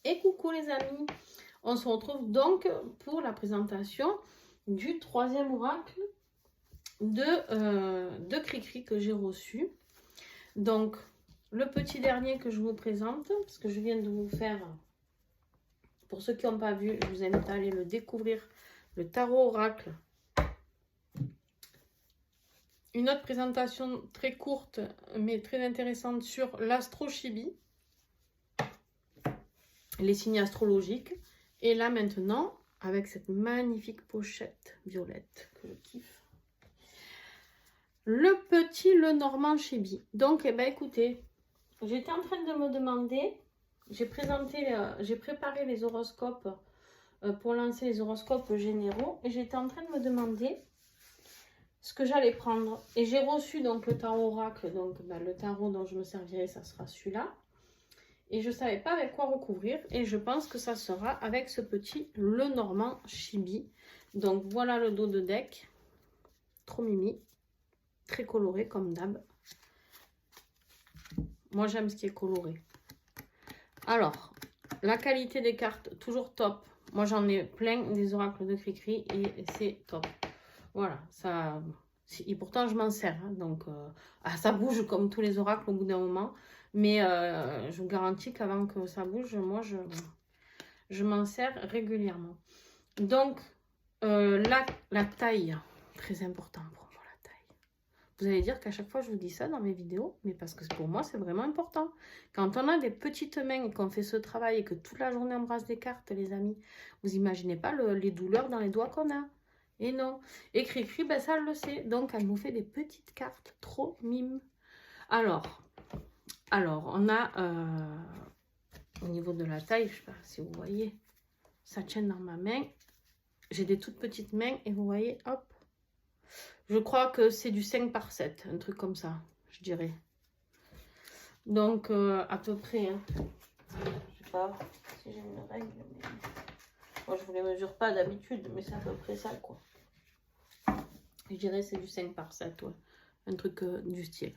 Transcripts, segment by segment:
Et coucou les amis, on se retrouve donc pour la présentation du troisième oracle de Cricri que j'ai reçu. Donc le petit dernier que je vous présente, parce que je viens de vous faire, pour ceux qui n'ont pas vu, je vous invite à aller le découvrir, le tarot oracle. Une autre présentation très courte mais très intéressante sur l'astro-chibi, les signes astrologiques. Et là maintenant, avec cette magnifique pochette violette que je kiffe, le petit Lenormand Chibi. Donc, eh ben, écoutez, j'étais en train de me demander, j'ai préparé les horoscopes pour lancer les horoscopes généraux, et j'étais en train de me demander ce que j'allais prendre. Et j'ai reçu donc le tarot oracle, donc ben, le tarot dont je me servirai, ça sera celui-là. Et je ne savais pas avec quoi recouvrir. Et je pense que ça sera avec ce petit Lenormand Chibi. Donc voilà le dos de deck. Trop mimi. Très coloré comme d'hab. Moi j'aime ce qui est coloré. Alors, la qualité des cartes, toujours top. Moi j'en ai plein des oracles de Cricri et c'est top. Voilà, ça... Et pourtant je m'en sers. Hein, donc ça bouge comme tous les oracles au bout d'un moment. Mais je vous garantis qu'avant que ça bouge, moi je m'en sers régulièrement. Donc la taille, très important pour moi la taille. Vous allez dire qu'à chaque fois je vous dis ça dans mes vidéos, mais parce que pour moi c'est vraiment important. Quand on a des petites mains et qu'on fait ce travail et que toute la journée on brasse des cartes, les amis, vous imaginez pas les douleurs dans les doigts qu'on a. Et non. Et Cricri, ben ça elle le sait. Donc elle nous fait des petites cartes trop mimes. Alors on a au niveau de la taille, je sais pas si vous voyez, ça tient dans ma main. J'ai des toutes petites mains et vous voyez, hop. Je crois que c'est du 5 par 7, un truc comme ça, je dirais. Donc, à peu près, hein. Je sais pas si j'ai une règle, mais... Moi, je ne vous les mesure pas d'habitude, mais c'est à peu près ça, quoi. Je dirais c'est du 5 par 7, ouais. Un truc du style.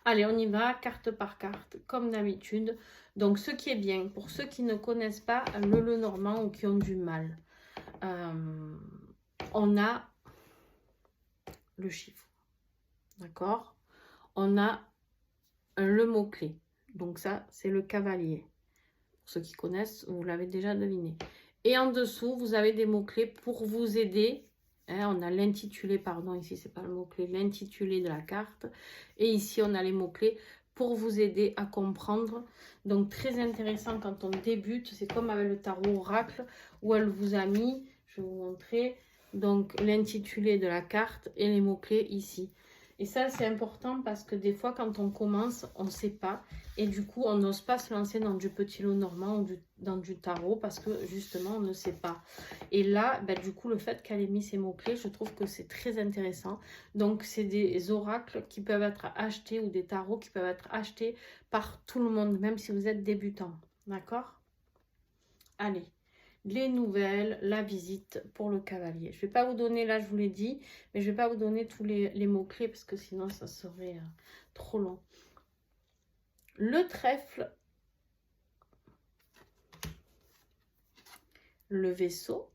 Allez, on y va, carte par carte, comme d'habitude. Donc, ce qui est bien, pour ceux qui ne connaissent pas le Lenormand ou qui ont du mal, on a le chiffre, d'accord? On a le mot-clé. Donc ça, c'est le cavalier. Pour ceux qui connaissent, vous l'avez déjà deviné. Et en dessous, vous avez des mots-clés pour vous aider. Hein, on a l'intitulé, pardon, ici, c'est pas le mot-clé, l'intitulé de la carte. Et ici, on a les mots-clés pour vous aider à comprendre. Donc, très intéressant quand on débute. C'est comme avec le tarot oracle, où elle vous a mis, je vais vous montrer, donc l'intitulé de la carte et les mots-clés ici. Et ça, c'est important parce que des fois, quand on commence, on ne sait pas. Et du coup, on n'ose pas se lancer dans du petit Lenormand ou dans du tarot parce que justement, on ne sait pas. Et là, ben, du coup, le fait qu'elle ait mis ces mots-clés, je trouve que c'est très intéressant. Donc, c'est des oracles qui peuvent être achetés ou des tarots qui peuvent être achetés par tout le monde, même si vous êtes débutant. D'accord? Allez. Les nouvelles, la visite pour le cavalier. Je ne vais pas vous donner, là je vous l'ai dit, mais je ne vais pas vous donner tous les mots-clés parce que sinon ça serait trop long. Le trèfle, le vaisseau,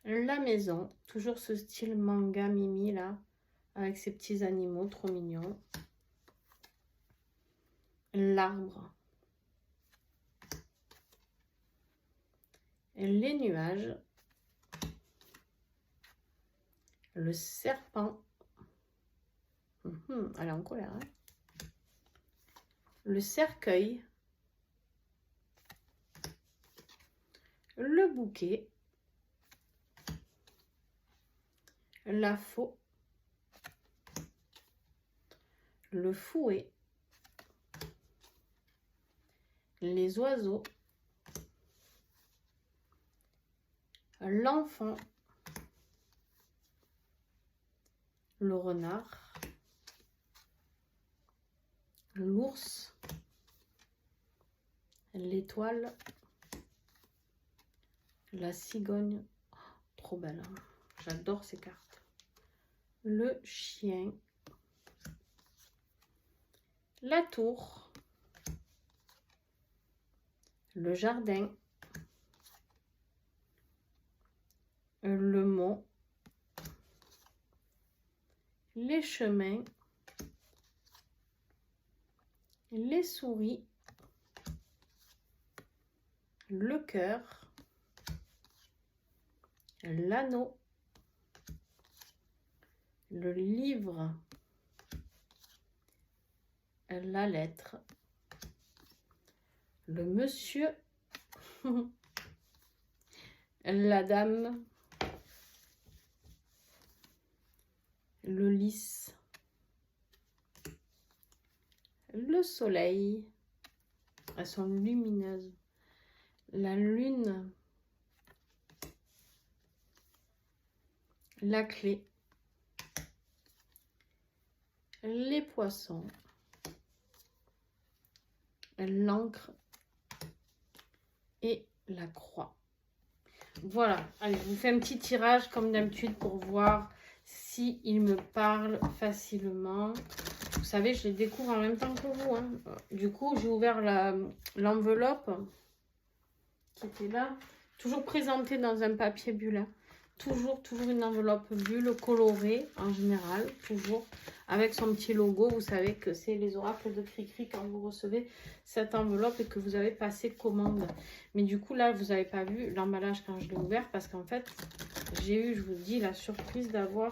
la maison, toujours ce style manga mimi là, avec ces petits animaux trop mignons. L'arbre. Les nuages, le serpent, elle est en colère, hein. Le cercueil, le bouquet, la faux, le fouet, les oiseaux, l'enfant, le renard, l'ours, l'étoile, la cigogne, oh, trop belle, hein, j'adore ces cartes, le chien, la tour, le jardin, le mot, les chemins, les souris, le cœur, l'anneau, le livre, la lettre, le monsieur, la dame, le lys, le soleil, elles sont lumineuses, la lune, la clé, les poissons, l'encre et la croix. Voilà, allez, je vous fais un petit tirage comme d'habitude pour voir si il me parle facilement. Vous savez, je les découvre en même temps que vous, hein. Du coup, j'ai ouvert l'enveloppe qui était là, toujours présentée dans un papier bulle, hein. Toujours une enveloppe bulle colorée en général, toujours avec son petit logo. Vous savez que c'est les oracles de Cricri quand vous recevez cette enveloppe et que vous avez passé commande. Mais du coup là, vous n'avez pas vu l'emballage quand je l'ai ouvert parce qu'en fait, j'ai eu, je vous dis, la surprise d'avoir...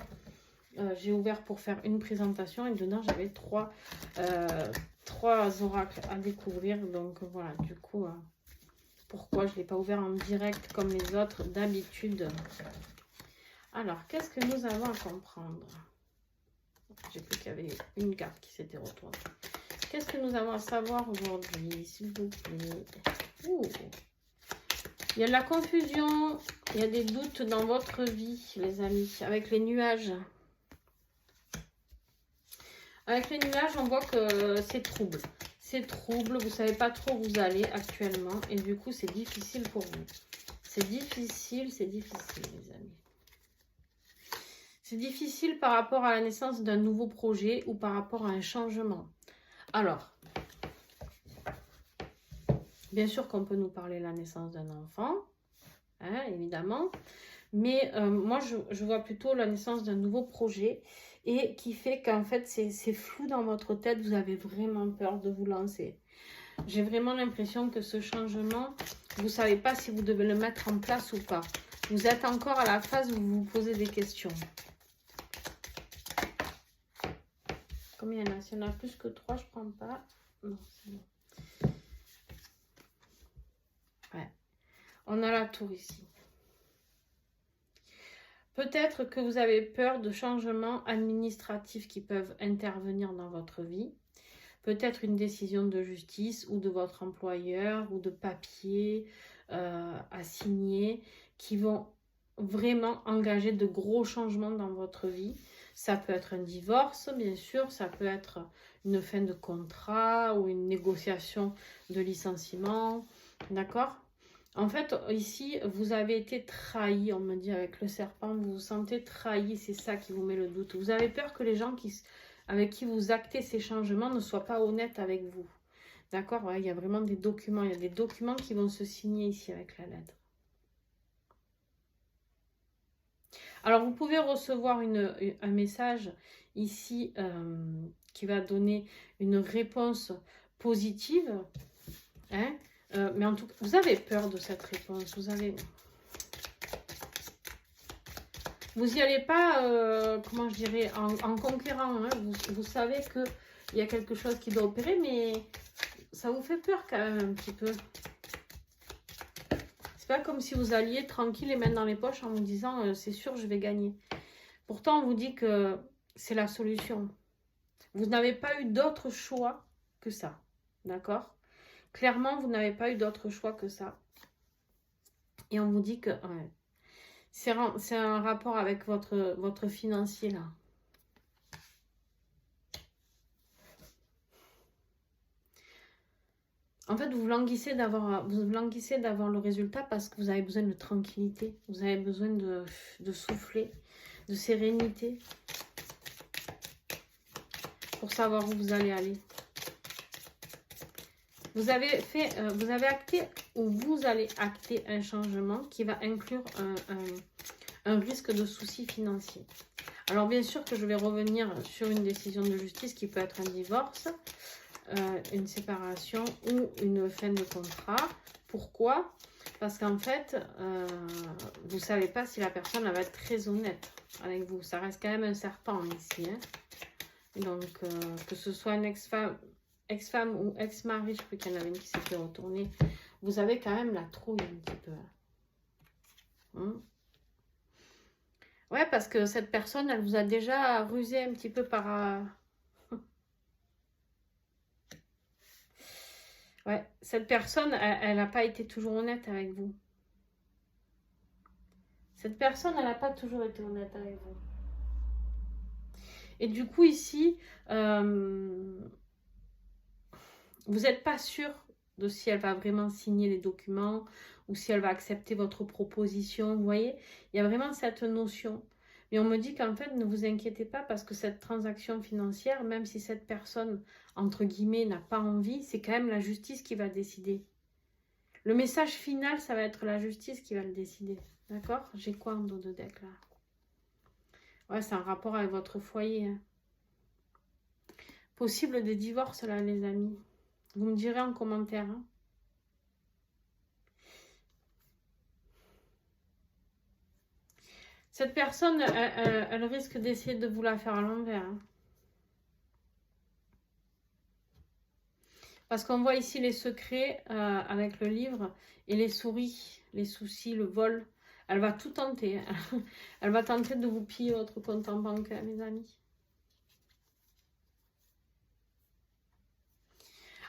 j'ai ouvert pour faire une présentation et dedans j'avais trois oracles à découvrir. Donc voilà, du coup... pourquoi je ne l'ai pas ouvert en direct comme les autres d'habitude. Alors, qu'est-ce que nous avons à comprendre? J'ai cru qu'il y avait une carte qui s'était retournée. Qu'est-ce que nous avons à savoir aujourd'hui, s'il vous plaît? Ouh. Il y a de la confusion, il y a des doutes dans votre vie, les amis, avec les nuages. Avec les nuages, on voit que c'est trouble. C'est trouble, vous ne savez pas trop où vous allez actuellement. Et du coup, c'est difficile pour vous. C'est difficile, les amis. C'est difficile par rapport à la naissance d'un nouveau projet ou par rapport à un changement. Alors, bien sûr qu'on peut nous parler de la naissance d'un enfant, hein, évidemment. Mais moi, je vois plutôt la naissance d'un nouveau projet et qui fait qu'en fait, c'est flou dans votre tête. Vous avez vraiment peur de vous lancer. J'ai vraiment l'impression que ce changement, vous ne savez pas si vous devez le mettre en place ou pas. Vous êtes encore à la phase où vous vous posez des questions. Combien il y en a? S'il y en a plus que 3, je ne prends pas. Non, c'est bon. Ouais. On a la tour ici. Peut-être que vous avez peur de changements administratifs qui peuvent intervenir dans votre vie. Peut-être une décision de justice ou de votre employeur ou de papier à signer qui vont vraiment engager de gros changements dans votre vie. Ça peut être un divorce, bien sûr, ça peut être une fin de contrat ou une négociation de licenciement, d'accord? En fait, ici, vous avez été trahi, on me dit avec le serpent, vous vous sentez trahi, c'est ça qui vous met le doute. Vous avez peur que les gens avec qui vous actez ces changements ne soient pas honnêtes avec vous. D'accord? Ouais, il y a vraiment des documents, il y a des documents qui vont se signer ici avec la lettre. Alors, vous pouvez recevoir un message ici qui va donner une réponse positive. Hein? Mais en tout cas, vous avez peur de cette réponse. Vous n'y allez pas, comment je dirais, en conquérant. Hein? Vous savez qu'il y a quelque chose qui doit opérer, mais ça vous fait peur quand même un petit peu. C'est pas comme si vous alliez tranquille les mains dans les poches en vous disant c'est sûr je vais gagner. Pourtant on vous dit que c'est la solution. Vous n'avez pas eu d'autre choix que ça. D'accord? Clairement vous n'avez pas eu d'autre choix que ça. Et on vous dit que ouais, c'est un rapport avec votre financier là. En fait, vous languissez d'avoir le résultat parce que vous avez besoin de tranquillité. Vous avez besoin de souffler, de sérénité. Pour savoir où vous allez aller. Vous avez acté ou vous allez acter un changement qui va inclure un risque de soucis financiers. Alors bien sûr que je vais revenir sur une décision de justice qui peut être un divorce, une séparation ou une fin de contrat. Pourquoi? Parce qu'en fait, vous ne savez pas si la personne elle va être très honnête avec vous. Ça reste quand même un serpent ici. Hein. Donc, que ce soit une ex-femme ou ex-mari, je crois qu'il y en avait une qui s'était retournée, vous avez quand même la trouille un petit peu. Hein. Ouais, parce que cette personne, elle vous a déjà rusé un petit peu par... Ouais, cette personne, elle n'a pas été toujours honnête avec vous. Cette personne, elle n'a pas toujours été honnête avec vous. Et du coup, ici, vous n'êtes pas sûr de si elle va vraiment signer les documents ou si elle va accepter votre proposition. Vous voyez, il y a vraiment cette notion. Mais on me dit qu'en fait, ne vous inquiétez pas parce que cette transaction financière, même si cette personne, entre guillemets, n'a pas envie, c'est quand même la justice qui va décider. Le message final, ça va être la justice qui va le décider. D'accord? J'ai quoi en dos de deck là? Ouais, c'est un rapport avec votre foyer. Hein. Possible des divorces là, les amis. Vous me direz en commentaire. Hein. Cette personne, elle risque d'essayer de vous la faire à l'envers. Hein. Parce qu'on voit ici les secrets avec le livre et les souris, les soucis, le vol. Elle va tout tenter. Hein. Elle va tenter de vous piller votre compte en banque, mes amis.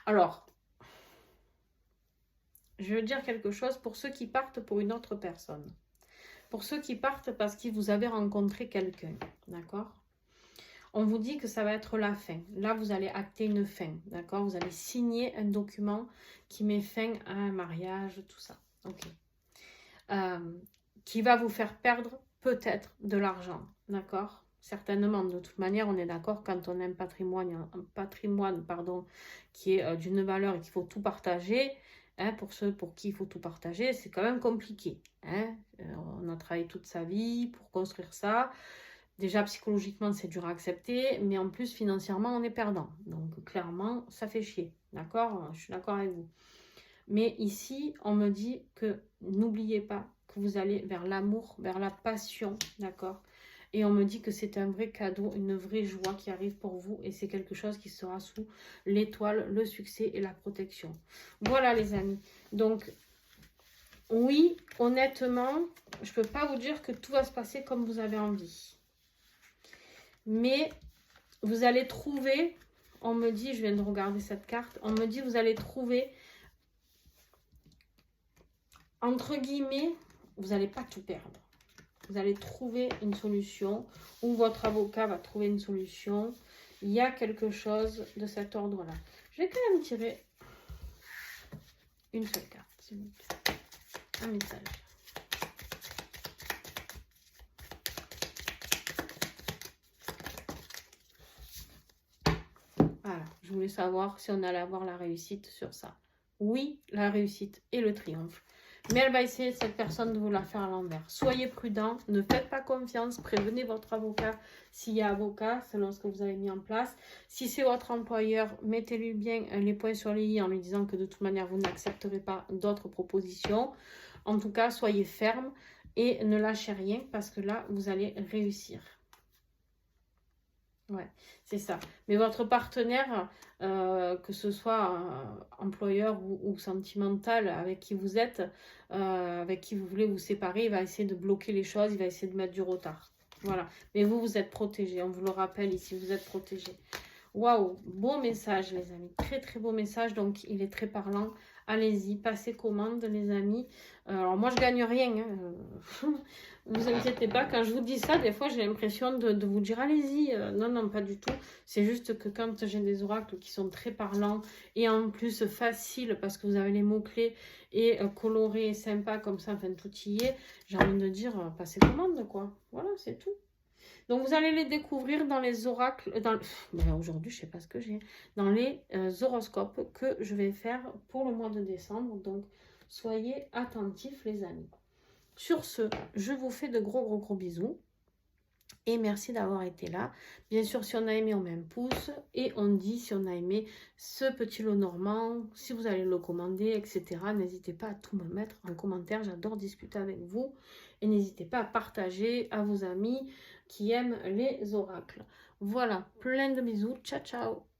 Alors, je veux dire quelque chose pour ceux qui partent pour une autre personne. Pour ceux qui partent parce que vous avez rencontré quelqu'un, d'accord? On vous dit que ça va être la fin. Là, vous allez acter une fin, d'accord? Vous allez signer un document qui met fin à un mariage, tout ça, ok? Qui va vous faire perdre peut-être de l'argent, d'accord? Certainement, de toute manière, on est d'accord, quand on a un patrimoine qui est d'une valeur et qu'il faut tout partager, hein, pour ceux pour qui il faut tout partager, c'est quand même compliqué. Hein? On a travaillé toute sa vie pour construire ça. Déjà, psychologiquement, c'est dur à accepter, mais en plus, financièrement, on est perdant. Donc, clairement, ça fait chier, d'accord? Je suis d'accord avec vous. Mais ici, on me dit que n'oubliez pas que vous allez vers l'amour, vers la passion, d'accord? Et on me dit que c'est un vrai cadeau, une vraie joie qui arrive pour vous. Et c'est quelque chose qui sera sous l'étoile, le succès et la protection. Voilà les amis. Donc, oui, honnêtement, je ne peux pas vous dire que tout va se passer comme vous avez envie. Mais vous allez trouver, on me dit, je viens de regarder cette carte, on me dit vous allez trouver, entre guillemets, vous n'allez pas tout perdre. Vous allez trouver une solution ou votre avocat va trouver une solution. Il y a quelque chose de cet ordre-là. Je vais quand même tirer une seule carte, s'il vous plaît. Un message. Voilà, je voulais savoir si on allait avoir la réussite sur ça. Oui, la réussite et le triomphe. Mais elle va essayer, cette personne, de vous la faire à l'envers. Soyez prudent, ne faites pas confiance, prévenez votre avocat s'il y a avocat, selon ce que vous avez mis en place. Si c'est votre employeur, mettez-lui bien les points sur les i en lui disant que de toute manière, vous n'accepterez pas d'autres propositions. En tout cas, soyez ferme et ne lâchez rien parce que là, vous allez réussir. Ouais, c'est ça. Mais votre partenaire, que ce soit employeur ou sentimental avec qui vous êtes, avec qui vous voulez vous séparer, il va essayer de bloquer les choses, il va essayer de mettre du retard. Voilà. Mais vous, vous êtes protégé. On vous le rappelle ici, vous êtes protégé. Waouh, beau message les amis. Très très beau message, donc il est très parlant. Allez-y, passez commande les amis. Alors moi je gagne rien. Hein. Vous inquiétez pas, quand je vous dis ça, des fois j'ai l'impression de vous dire allez-y. Non, non, pas du tout. C'est juste que quand j'ai des oracles qui sont très parlants et en plus faciles parce que vous avez les mots-clés et colorés, sympas comme ça, enfin tout y est, j'ai envie de dire passez commande quoi. Voilà, c'est tout. Donc, vous allez les découvrir dans les oracles, aujourd'hui, je sais pas ce que j'ai, dans les horoscopes que je vais faire pour le mois de décembre. Donc, soyez attentifs, les amis. Sur ce, je vous fais de gros bisous. Et merci d'avoir été là. Bien sûr, si on a aimé, on met un pouce. Et on dit si on a aimé ce petit lot normand, si vous allez le commander, etc. N'hésitez pas à tout me mettre en commentaire. J'adore discuter avec vous. Et n'hésitez pas à partager à vos amis qui aiment les oracles. Voilà, plein de bisous. Ciao, ciao.